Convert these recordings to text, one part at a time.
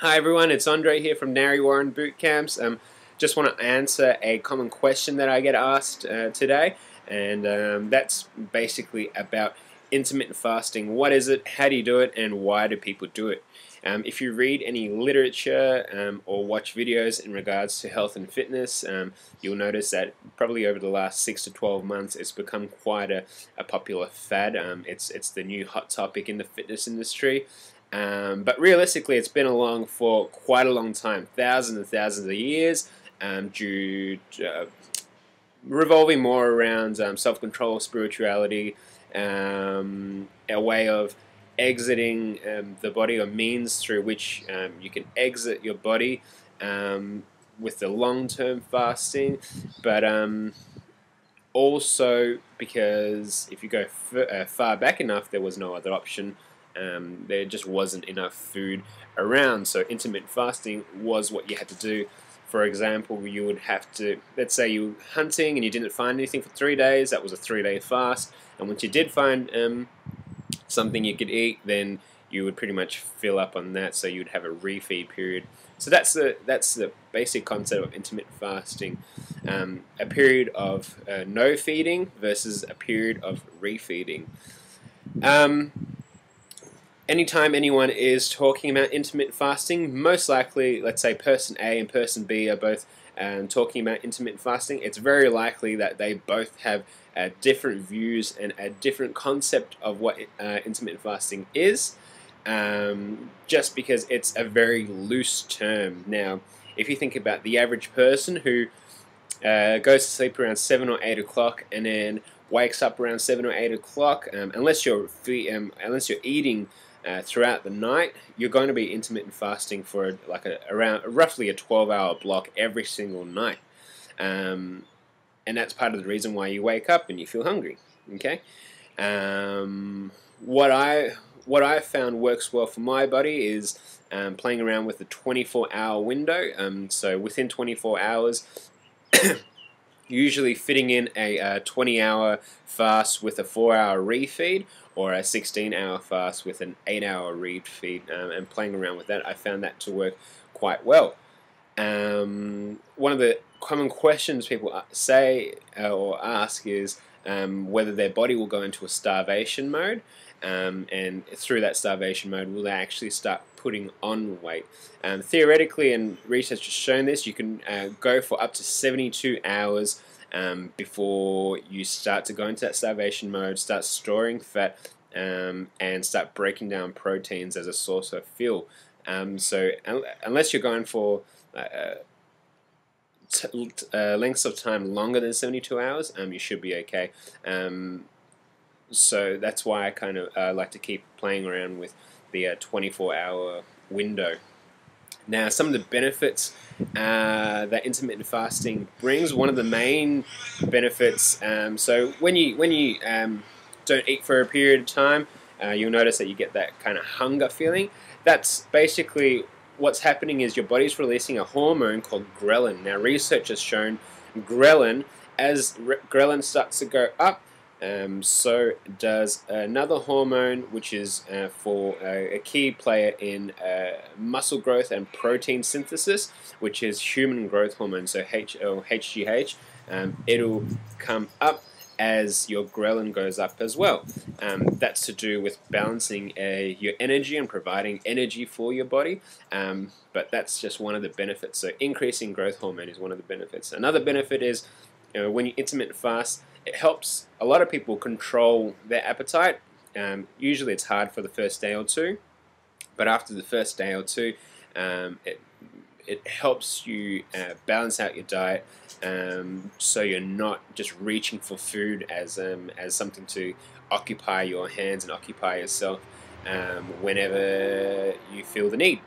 Hi everyone, it's Andre here from Nary Warren Boot Camps. Just want to answer a common question that I get asked today, and that's basically about intermittent fasting. What is it, how do you do it, and why do people do it? If you read any literature or watch videos in regards to health and fitness, you'll notice that probably over the last 6 to 12 months it's become quite a popular fad. It's the new hot topic in the fitness industry. But realistically, it's been along for quite a long time, thousands and thousands of years, revolving more around self-control, spirituality, a way of exiting the body, or means through which you can exit your body with the long-term fasting, but also because if you go far back enough, there was no other option. There just wasn't enough food around, so intermittent fasting was what you had to do. For example, you would have to, let's say you were hunting and you didn't find anything for 3 days, that was a 3-day fast, and once you did find something you could eat, then you would pretty much fill up on that, so you'd have a refeed period. So that's the basic concept of intermittent fasting, a period of no feeding versus a period of refeeding. Anytime anyone is talking about intermittent fasting, most likely, let's say person A and person B are both talking about intermittent fasting, it's very likely that they both have different views and a different concept of what intermittent fasting is, just because it's a very loose term. Now, if you think about the average person who goes to sleep around 7 or 8 o'clock and then wakes up around 7 or 8 o'clock, unless you're eating throughout the night, you're going to be intermittent fasting for around roughly a 12-hour block every single night, and that's part of the reason why you wake up and you feel hungry. Okay, what I found works well for my body is playing around with the 24-hour window. So within 24 hours. Usually fitting in a 20-hour fast with a 4-hour refeed, or a 16-hour fast with an 8-hour refeed, and playing around with that, I found that to work quite well. One of the common questions people say or ask is whether their body will go into a starvation mode, and through that starvation mode, will they actually start putting on weight? Theoretically, and research has shown this, you can go for up to 72 hours before you start to go into that starvation mode, start storing fat, and start breaking down proteins as a source of fuel. So unless you're going for lengths of time longer than 72 hours, you should be okay. So that's why I kind of like to keep playing around with the 24-hour window. Now, some of the benefits that intermittent fasting brings, one of the main benefits, so when you don't eat for a period of time, you'll notice that you get that kind of hunger feeling. That's basically what's happening, is your body's releasing a hormone called ghrelin. Now, research has shown ghrelin, as ghrelin starts to go up, so does another hormone, which is for a key player in muscle growth and protein synthesis, which is human growth hormone, so HGH. It'll come up as your ghrelin goes up as well. That's to do with balancing your energy and providing energy for your body, but that's just one of the benefits. So increasing growth hormone is one of the benefits. Another benefit is when you intermittent fast, it helps a lot of people control their appetite. Usually it's hard for the first day or two, but after the first day or two, it helps you balance out your diet, so you're not just reaching for food as something to occupy your hands and occupy yourself whenever you feel the need.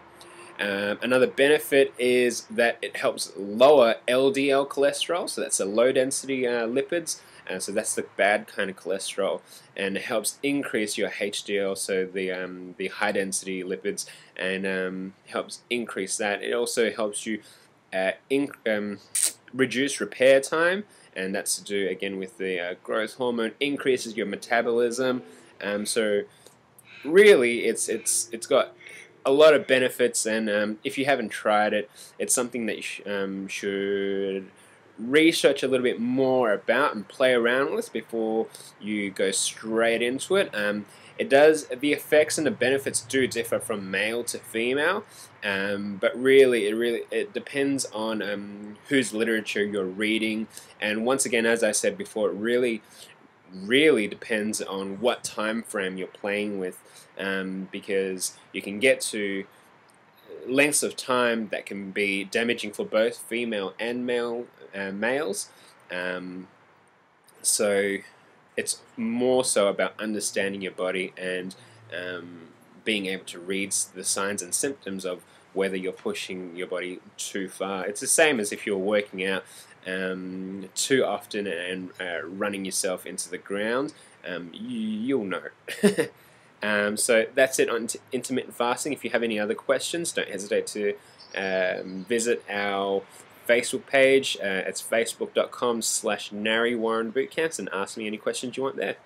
Another benefit is that it helps lower LDL cholesterol, so that's a low density lipids, so that's the bad kind of cholesterol, and it helps increase your HDL, so the high density lipids, and helps increase that. It also helps you reduce repair time, and that's to do again with the growth hormone, increases your metabolism. So really it's got a lot of benefits, and if you haven't tried it, it's something that you should research a little bit more about and play around with before you go straight into it. It does, the effects and the benefits do differ from male to female, but really it depends on whose literature you're reading, and once again, as I said before, it really depends on what time frame you're playing with, because you can get to lengths of time that can be damaging for both female and males. So it's more so about understanding your body and being able to read the signs and symptoms of whether you're pushing your body too far. It's the same as if you're working out too often and running yourself into the ground. You'll know. So that's it on intermittent fasting. If you have any other questions, don't hesitate to visit our Facebook page. It's facebook.com/NariWarrenBootcamps, and ask me any questions you want there.